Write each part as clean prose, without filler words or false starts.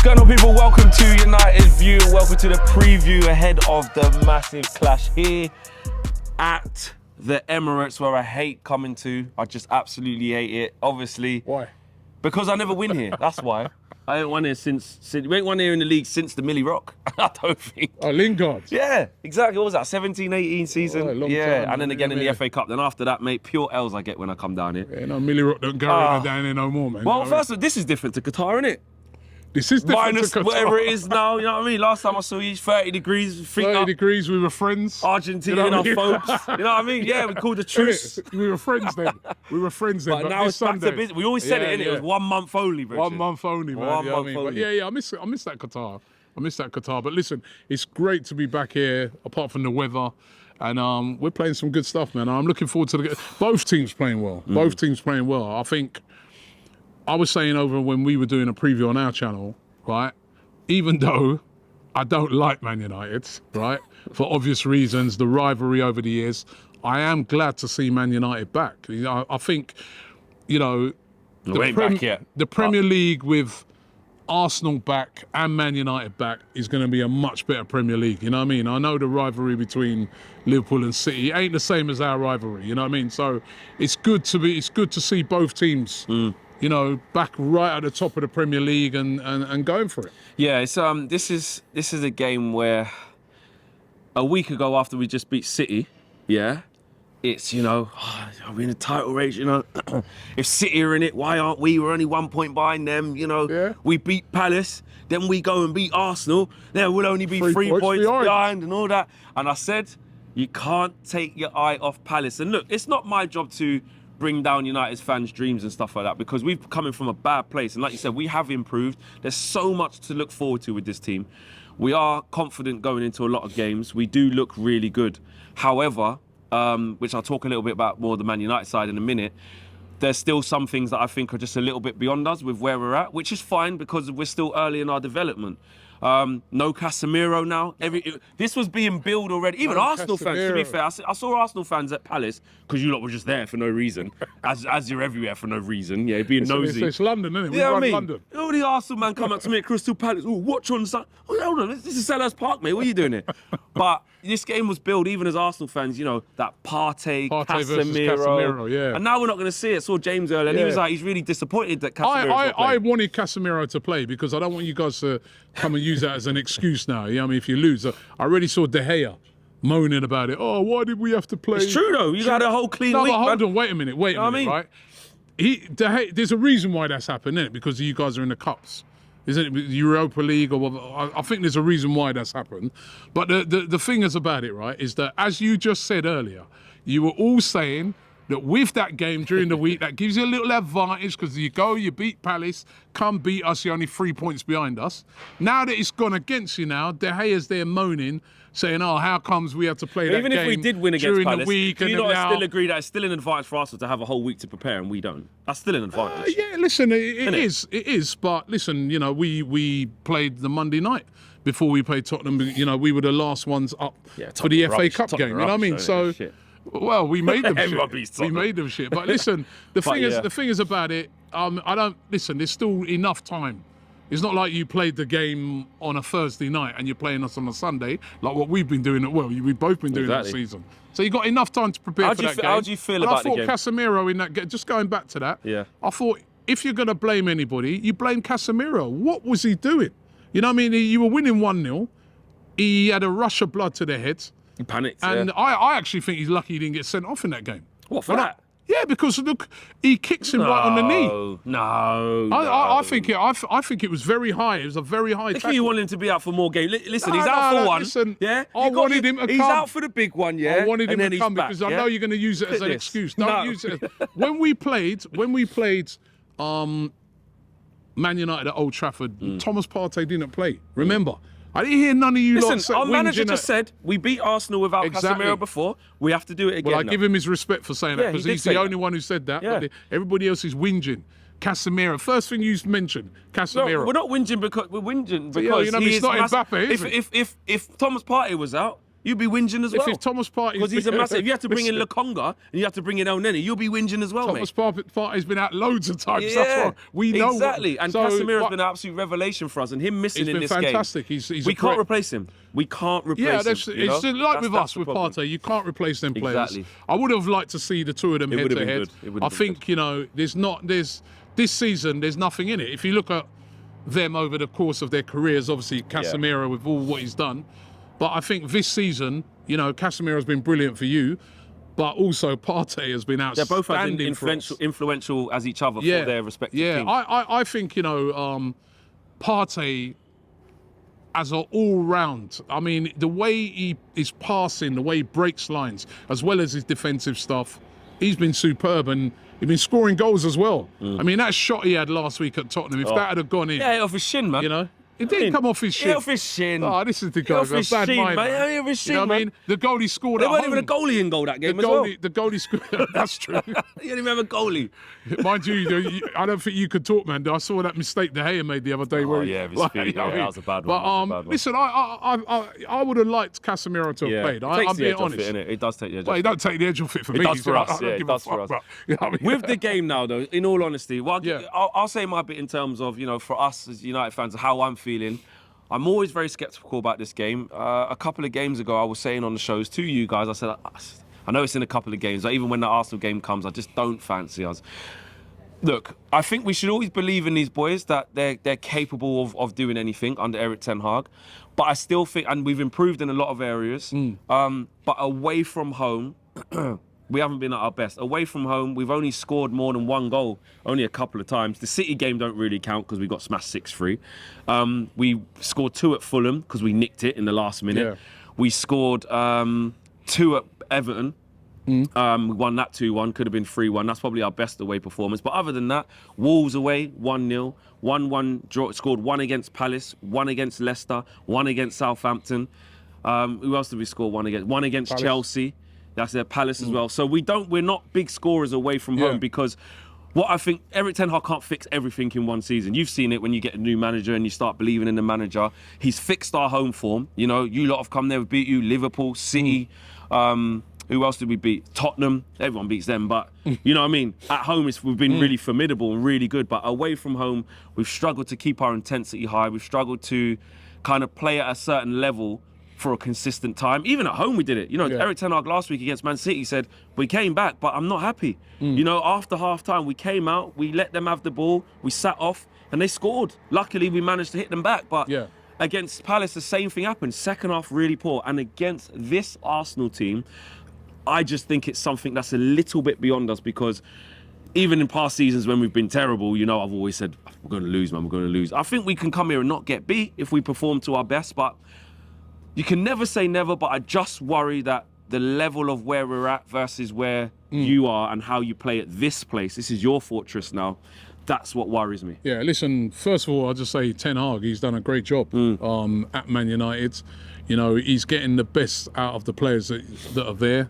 What's going on, people? Welcome to United View. Welcome to the preview ahead of the massive clash here at the Emirates, where I hate coming to. I just absolutely hate it. Obviously. Why? Because I never win here. That's why. I ain't won here since we ain't won here in the league since the Millie Rock. I don't think. Oh, Lingard. Yeah, exactly. What was that? 17, 18 season? Oh, long yeah, time, and then again in the FA Cup. Then after that, mate, pure L's I get when I come down here. Yeah, no, Millie Rock don't go down here no more, man. Well, first of all, this is different to Qatar, isn't it? This is different Minus to Qatar. whatever it is now, you know what I mean? Last time I saw you, 30 degrees. 30 degrees, we were friends. Argentina, You know what I mean? folks. You know what I mean? Yeah, we called the truce. We were friends then. But now it's back to business. We always said it, innit? It was 1 month only, bro. 1 month only, man. One You know what month I mean? only. But yeah, I miss that Qatar. I miss that Qatar. But listen, it's great to be back here, apart from the weather. And we're playing some good stuff, man. I'm looking forward to both teams playing well. Both teams playing well. I think I was saying over when we were doing a preview on our channel, right? Even though I don't like Man United, right? For obvious reasons, the rivalry over the years, I am glad to see Man United back. You know, I think, you know, the Premier League with Arsenal back and Man United back is going to be a much better Premier League. You know what I mean? I know the rivalry between Liverpool and City ain't the same as our rivalry. You know what I mean? So it's good to see both teams. You know, back right at the top of the Premier League and going for it. Yeah, it's this is a game where a week ago after we just beat City, yeah, it's, you know, are we in a title race, you know? If City are in it, why aren't we? We're only 1 point behind them, you know. Yeah. We beat Palace, then we go and beat Arsenal, then we'll only be 3 points behind and all that. And I said, you can't take your eye off Palace. And look, it's not my job to bring down United's fans' dreams and stuff like that, because we've coming from a bad place. And like you said, we have improved. There's so much to look forward to with this team. We are confident going into a lot of games. We do look really good. However, which I'll talk a little bit about more the Man United side in a minute, there's still some things that I think are just a little bit beyond us with where we're at, which is fine because we're still early in our development. No Casemiro now. This was being billed already. Even Arsenal fans, to be fair. I saw Arsenal fans at Palace, because you lot were just there for no reason, as you're everywhere for no reason. Yeah, being nosy. It's London, isn't it? Yeah, I mean, London. all the Arsenal man come up to me at Crystal Palace. Oh, watch on Sunday. Oh, hold on, this is Selhurst Park, mate. What are you doing here? But this game was billed, even as Arsenal fans, you know, that Partey versus Casemiro, yeah. And now we're not going to see it. I saw James earlier, and he was like, he's really disappointed that Casemiro I wanted Casemiro to play because I don't want you guys to come and use that as an excuse now. You know what I mean? If you lose, I already saw De Gea moaning about it. Oh, why did we have to play? It's true, though. You had a whole clean week, but hold man. on, wait a minute, right? De Gea, there's a reason why that's happened, isn't it? Because you guys are in the cups. Isn't it Europa League or whatever? I think there's a reason why that's happened. But the thing is about it, right, is that as you just said earlier, you were all saying that with that game during the week, that gives you a little advantage because you beat Palace, come beat us, you're only 3 points behind us. Now that it's gone against you now, De Gea's there moaning, saying, oh, how comes we have to play that game even if we did win against during Palace, the week? do you not still agree that it's still an advantage for Arsenal to have a whole week to prepare and we don't? That's still an advantage. Yeah, listen, it is. But listen, you know, we played the Monday night before we played Tottenham. You know, we were the last ones up for the FA Cup game. You know what I mean? So, well, we made them shit. We made them shit. But listen, the thing is about it. There's still enough time. It's not like you played the game on a Thursday night and you're playing us on a Sunday, like what we've been doing. Well, we've both been doing that season. So you got enough time to prepare for that game. How do you feel about the game? I thought Casemiro in that game, just going back to that, I thought if you're going to blame anybody, you blame Casemiro. What was he doing? You know what I mean? You were winning 1-0. He had a rush of blood to the head. He panicked, and I actually think he's lucky he didn't get sent off in that game. What, for that? Yeah, because look, he kicks him right on the knee. No. I think it was very high. It was a very high tackle. If you want him to be out for more games, listen, he's out for one. Listen, yeah, I wanted him to come. He's out for the big one, yeah. I wanted him to come because I know you're going to use it as an excuse. Don't use it. When we played Man United at Old Trafford, Thomas Partey didn't play. Remember. I didn't hear none of you Listen, our manager just said, we beat Arsenal without Casemiro before. We have to do it again. Well, I give him his respect for saying that because he's the only one who said that. Yeah. But everybody else is whinging. Casemiro, first thing you mentioned, Casemiro. No, we're not whinging because we're whinging because it's not Mbappe, is it? If Thomas Partey was out, You'd be whinging as well. If Thomas Partey... Because he's a massive... If you have to bring in Lokonga and you have to bring in El Neni, you'll be whinging as well, Thomas mate. Partey's been out loads of times. Yeah, that's why we know. Exactly. And Casemiro's been an absolute revelation for us. And him missing in this fantastic. game... We can't replace him. We can't replace him. It's like with us, with Partey. You can't replace them players. Exactly. I would have liked to see the two of them head to head. I think, you know, this season, there's nothing in it. If you look at them over the course of their careers, obviously Casemiro with all what he's done. But I think this season, you know, Casemiro's been brilliant for you, but also Partey has been outstanding. They're both influential as each other for their respective teams. I think, you know, Partey as an all-round, I mean, the way he is passing, the way he breaks lines, as well as his defensive stuff, he's been superb, and he's been scoring goals as well. I mean, that shot he had last week at Tottenham, if that had gone in... Yeah, off his shin, man. You know? It didn't come off his shin. Off his shin. Oh, this is the guy with a bad mind. Off his shin, you know what I mean? The goal he scored there at wasn't home. even a goalie in goal that game as well. The goal he scored... That's true. You didn't even have a goalie. Mind you, I don't think you could talk, man. I saw that mistake De Gea made the other day. That was a bad one. But listen, I would have liked Casemiro to have played. I'm being honest. It does take the edge off. Well, it don't take the edge off it for me. It does for us. It does for us. With the game now, though, in all honesty, I'll say my bit in terms of, you know, for us as United fans, how I'm feeling. I'm always very sceptical about this game. A couple of games ago, I was saying on the shows to you guys, I said, I know it's in a couple of games, but even when the Arsenal game comes, I just don't fancy us. Look, I think we should always believe in these boys that they're capable of doing anything under Erik ten Hag. But I still think, and we've improved in a lot of areas, but away from home, we haven't been at our best. Away from home, we've only scored more than one goal, only a couple of times. The City game don't really count because we got smashed 6-3. We scored 2 at Fulham because we nicked it in the last minute. Yeah. We scored 2 at Everton. We won that 2-1, could have been 3-1. That's probably our best away performance. But other than that, Wolves away, 1-0. 1-1 draw, scored 1 against Palace, 1 against Leicester, 1 against Southampton. Who else did we score 1 against? 1 against Chelsea. That's their Palace as well. So we're not big scorers away from home because what I think, Erik ten Hag can't fix everything in one season. You've seen it when you get a new manager and you start believing in the manager. He's fixed our home form. You know, you lot have come there, beat you, Liverpool, City. Who else did we beat? Tottenham. Everyone beats them, but you know what I mean? At home, we've been really formidable and really good, but away from home, we've struggled to keep our intensity high. We've struggled to kind of play at a certain level for a consistent time. Even at home we did it. You know, Erik ten Hag last week against Man City said, we came back, but I'm not happy. You know, after half-time, we came out, we let them have the ball, we sat off, and they scored. Luckily, we managed to hit them back, but against Palace, the same thing happened. Second half, really poor. And against this Arsenal team, I just think it's something that's a little bit beyond us because even in past seasons when we've been terrible, you know, I've always said, we're going to lose, man, we're going to lose. I think we can come here and not get beat if we perform to our best, but you can never say never, but I just worry that the level of where we're at versus where you are and how you play at this place, this is your fortress now, that's what worries me. Yeah, listen, first of all, I'll just say Ten Hag, he's done a great job at Man United. You know, he's getting the best out of the players that are there.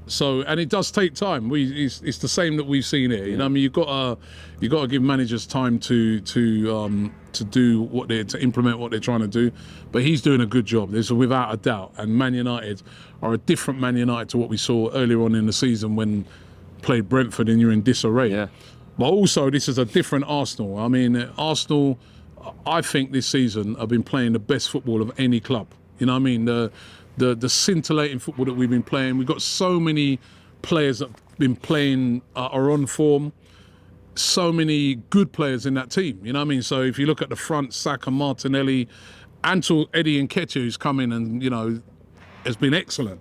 So, and it does take time. It's the same that we've seen here. You know, I mean, you got to give managers time to do what to implement what they're trying to do. But he's doing a good job. There's without a doubt. And Man United are a different Man United to what we saw earlier on in the season when played Brentford and you're in disarray. Yeah. But also, this is a different Arsenal. I mean, Arsenal, I think this season have been playing the best football of any club. You know what I mean? The scintillating football that we've been playing. We've got so many players that have been playing, are on form. So many good players in that team. You know what I mean? So if you look at the front, Saka, Martinelli, until Eddie Nketiah, who's come in and, you know, has been excellent.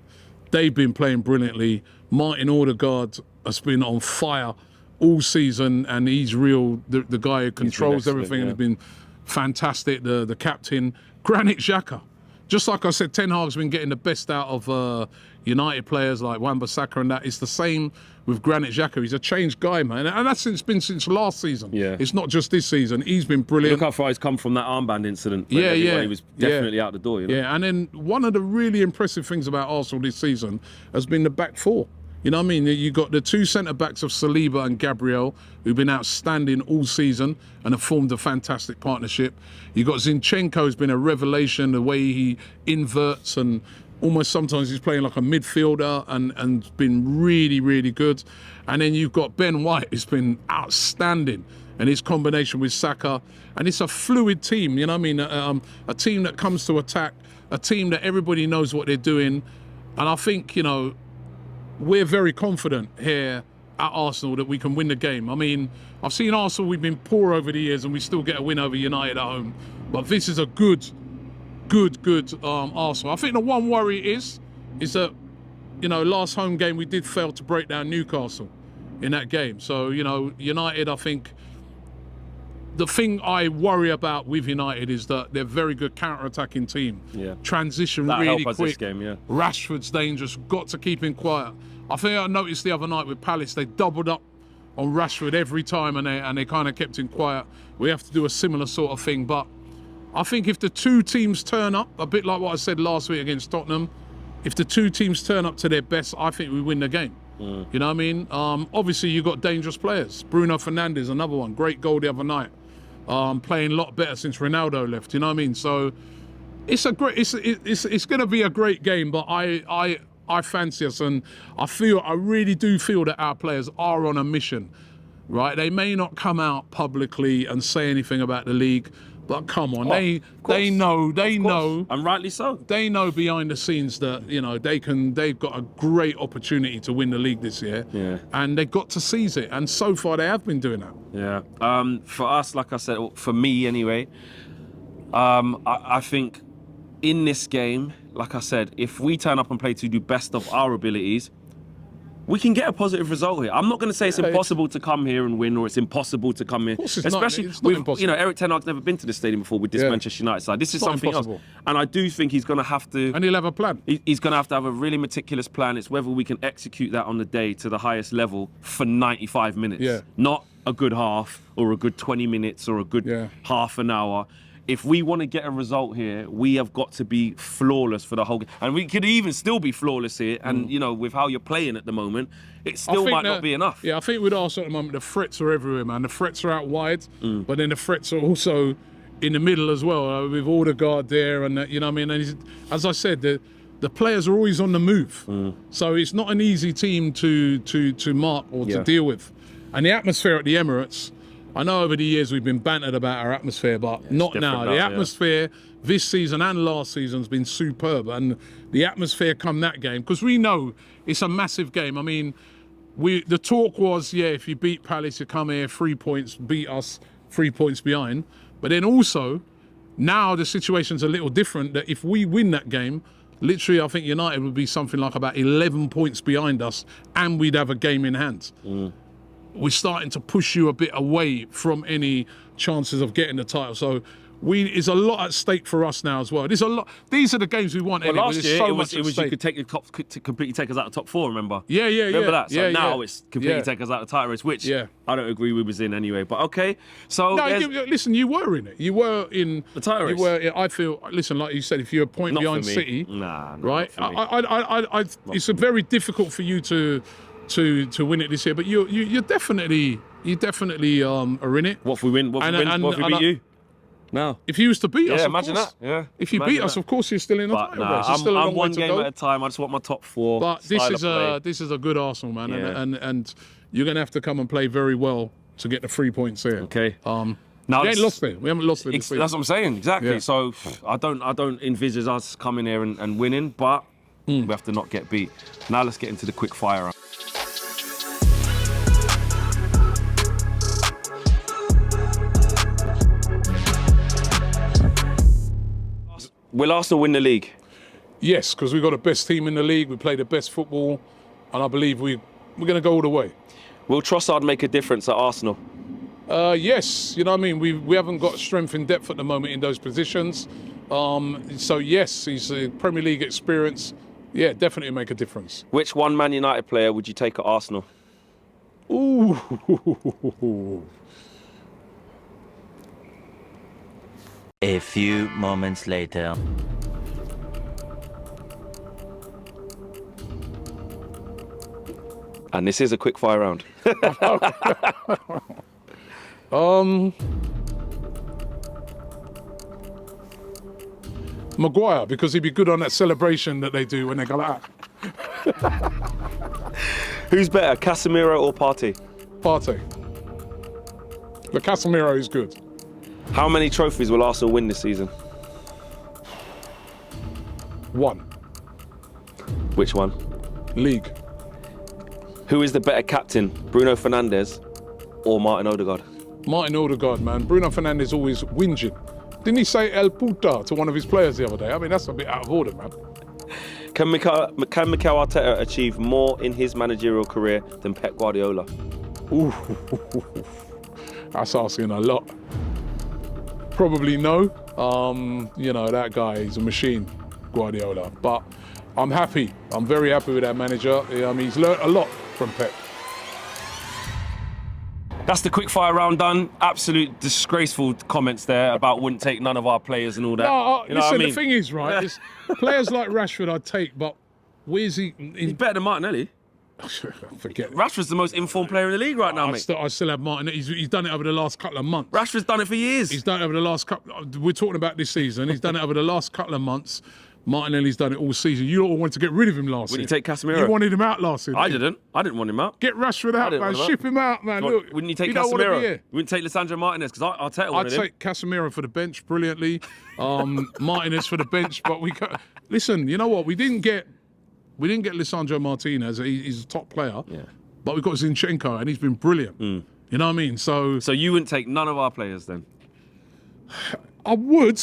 They've been playing brilliantly. Martin Odegaard has been on fire all season, and he's real, the guy who controls everything and has been fantastic. The captain, Granit Xhaka. Just like I said, Ten Hag's been getting the best out of United players like Wan-Bissaka and that. It's the same with Granit Xhaka. He's a changed guy, man. And that's been since last season. Yeah. It's not just this season. He's been brilliant. Look how far he's come from that armband incident. He was definitely out the door, you know? Yeah, and then one of the really impressive things about Arsenal this season has been the back four. You know what I mean? You got the two centre-backs of Saliba and Gabriel, who've been outstanding all season and have formed a fantastic partnership. You got Zinchenko, who's been a revelation, the way he inverts and almost sometimes he's playing like a midfielder and been really, really good. And then you've got Ben White, who's been outstanding, and his combination with Saka. And it's a fluid team, you know what I mean? A team that comes to attack, a team that everybody knows what they're doing. And I think, you know, we're very confident here at Arsenal that we can win the game. I mean, I've seen Arsenal, we've been poor over the years and we still get a win over United at home. But this is a good Arsenal. I think the one worry is that, you know, last home game we did fail to break down Newcastle in that game. So, you know, United, I think, the thing I worry about with United is that they're a very good counter-attacking team. Yeah. Transition That'll really help us quick. this game, yeah. Rashford's dangerous. Got to keep him quiet. I think I noticed the other night with Palace, they doubled up on Rashford every time and they kind of kept him quiet. We have to do a similar sort of thing. But I think if the two teams turn up, a bit like what I said last week against Tottenham, if the two teams turn up to their best, I think we win the game. You know what I mean? Obviously, you've got dangerous players. Bruno Fernandes, another one. Great goal the other night. Playing a lot better since Ronaldo left. You know what I mean? So it's a great. It's going to be a great game. But I fancy us, and I really do feel that our players are on a mission, right? They may not come out publicly and say anything about the league, but come on, they know, and rightly so. They know behind the scenes that, you know, they've got a great opportunity to win the league this year, and they've got to seize it. And so far, they have been doing that. Yeah. For us, like I said, for me anyway, I think in this game, like I said, if we turn up and play to do best of our abilities, we can get a positive result here. I'm not going to say it's impossible to come here and win, or it's impossible to come here. Especially with, you know, Eric Ten Hag's never been to the stadium before with this Manchester United side. This is something else. And I do think he's going to have to... And he'll have a plan. He's going to have a really meticulous plan. It's whether we can execute that on the day to the highest level for 95 minutes. Yeah. Not a good half, or a good 20 minutes, or a good half an hour. If we want to get a result here, we have got to be flawless for the whole game. And we could even still be flawless here. And, you know, with how you're playing at the moment, it still might not be enough. Yeah, I think with Arsenal at the moment, the threats are everywhere, man. The threats are out wide, but then the threats are also in the middle as well, with Odegaard there. And, you know what I mean? And as I said, the players are always on the move. So it's not an easy team to mark or to deal with. And the atmosphere at the Emirates... I know over the years we've been bantered about our atmosphere, but not now. The atmosphere this season and last season has been superb, and the atmosphere come that game, because we know it's a massive game. I mean, the talk was, if you beat Palace, you come here 3 points, beat us 3 points behind. But then also, now the situation's a little different, that if we win that game, literally I think United would be something like about 11 points behind us, and we'd have a game in hand. We're starting to push you a bit away from any chances of getting the title. So there's a lot at stake for us now as well. There's a lot. These are the games we want. Well, anyway. last year so it was much you could take to completely take us out of top 4. Remember? Remember that? So now it's completely take us out of the title race, which I don't agree we was in anyway. But okay, so no, listen, you were in it. You were in the title race. You were. I feel. Listen, like you said, if you're a point behind City, right? It's a very difficult for you to win it this year, but you definitely are in it. What if we win? What if we beat you? No. If you was to beat us, of imagine course. that. Yeah. If you beat us, of course, you're still in the title race. It's still a long I'm one way to game go. at a time. I just want my top 4. But this is a good Arsenal, man, and you're gonna have to come and play very well to get the 3 points here. Okay. Now we ain't lost it. We haven't lost it. That's what I'm saying. Exactly. Yeah. So I don't envisage us coming here and winning, but we have to not get beat. Now let's get into the quick fire. Will Arsenal win the league? Yes, because we've got the best team in the league. We play the best football, and I believe we're going to go all the way. Will Trossard make a difference at Arsenal? Yes, you know what I mean? We haven't got strength in depth at the moment in those positions. So yes, he's a Premier League experience. Yeah, definitely make a difference. Which one Man United player would you take at Arsenal? Ooh. A few moments later. And this is a quick fire round. Maguire, because he'd be good on that celebration that they do when they go like that. Who's better, Casemiro or Partey? Partey. The Casemiro is good. How many trophies will Arsenal win this season? 1. Which one? League. Who is the better captain, Bruno Fernandes or Martin Odegaard? Martin Odegaard, man. Bruno Fernandes always whinging. Didn't he say El Puta to one of his players the other day? I mean, that's a bit out of order, man. Can Mikel Arteta achieve more in his managerial career than Pep Guardiola? Ooh, that's asking a lot. Probably no. You know, that guy, he's a machine, Guardiola. But I'm happy. I'm very happy with that manager. He's learnt a lot from Pep. That's the quick fire round done. Absolute disgraceful comments there about wouldn't take none of our players and all that. No, you know listen, what I mean? the thing is, right, is players like Rashford I'd take, but where's he? He's better than Martinelli. Forget it. Rashford's the most informed player in the league right now, mate. I still have Martin. He's done it over the last couple of months. Rashford's done it for years. He's done it over the last couple. We're talking about this season. He's done it over the last couple of months. Martinelli's done it all season. You all wanted to get rid of him last season. Wouldn't you take Casemiro? You wanted him out last season. I didn't. I didn't want him out. Get Rashford out, man. Ship him out, man. Look, wouldn't you take don't want to be Casemiro? here. You wouldn't take Lisandro Martinez because I'll take one I'd of them. take Casemiro for the bench brilliantly. Martinez for the bench, but listen. You know what? We didn't get Lisandro Martinez. He's a top player. Yeah. But we got Zinchenko, and he's been brilliant. You know what I mean? So you wouldn't take none of our players then? I would,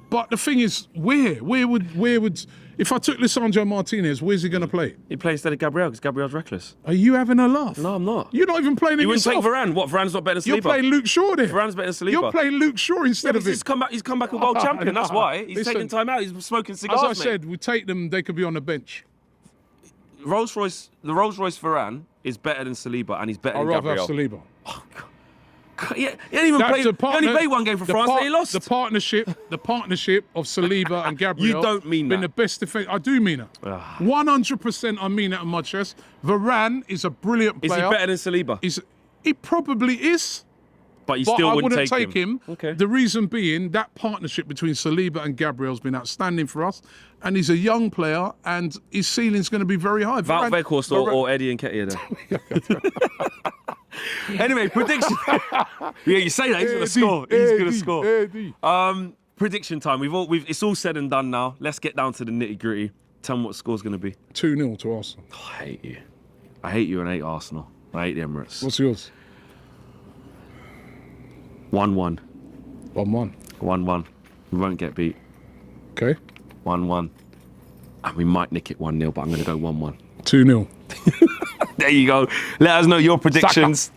but the thing is, where would if I took Lisandro Martinez, where's he going to play? He'd play instead of Gabriel because Gabriel's reckless. Are you having a laugh? No, I'm not. You're not even playing him You wouldn't yourself. take Varane? What? Varane's not better than Saliba? You're playing Luke Shaw then. Varane's better than Saliba. You're playing Luke Shaw instead of him. He's come back a world champion. That's why he's Listen, taking time out. He's smoking cigars. As I said, we take them. They could be on the bench. The Rolls Royce Varane is better than Saliba, and he's better I'd than rather Gabriel. have Saliba. He only played one game for France and he lost. The partnership of Saliba and Gabriel. You don't mean been that. the best defense. I do mean it. 100% I mean it on my chest. Varane is a brilliant player. Is he better than Saliba? He probably is. But you But still I wouldn't wouldn't take him. Okay. The reason being that partnership between Saliba and Gabriel has been outstanding for us. And he's a young player and his ceiling's going to be very high. Wout Weghorst or Eddie Nketiah then. Anyway, prediction. Yeah, you say that, he's going to score. He's going to score. Prediction time. It's all said and done now. Let's get down to the nitty gritty. Tell me what the score's going to be. 2-0 to Arsenal. Oh, I hate you. I hate you and hate Arsenal. I hate the Emirates. What's yours? 1-1. 1-1. 1-1. We won't get beat. Okay. 1-1. And we might nick it 1-0, but I'm going to go 1-1. 2-0. There you go. Let us know your predictions.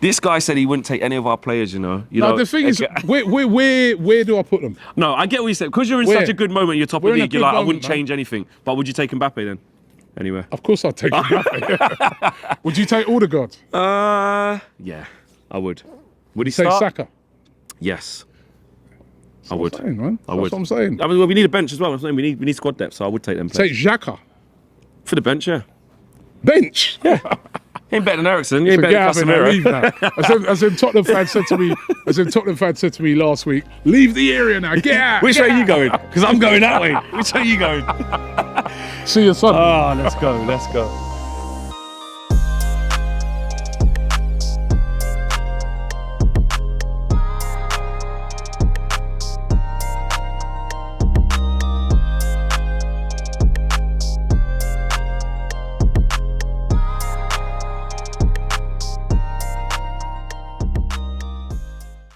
This guy said he wouldn't take any of our players, you know. The thing is, where do I put them? No, I get what you said. Because you're in such a good moment, you're top of the league, you're like, I wouldn't change anything. But would you take Mbappe then? Anywhere? Of course I'd take Mbappe. Would you take Odegaard? Yeah, I would. Would he Say start? Saka? Yes. I That's would. what I'm saying, man. I would. That's what I'm saying. I mean, well, we need a bench as well. I'm saying we need squad depth, so I would take them. Take Xhaka. For the bench, yeah. Bench? Yeah. He ain't better than Eriksen. He ain't better than Casemiro. Leave now. As in Tottenham fan said to me last week, leave the area now. Get out. Which way are you going? Because I'm going that way. Which way are you going? See you Sunday. Let's go.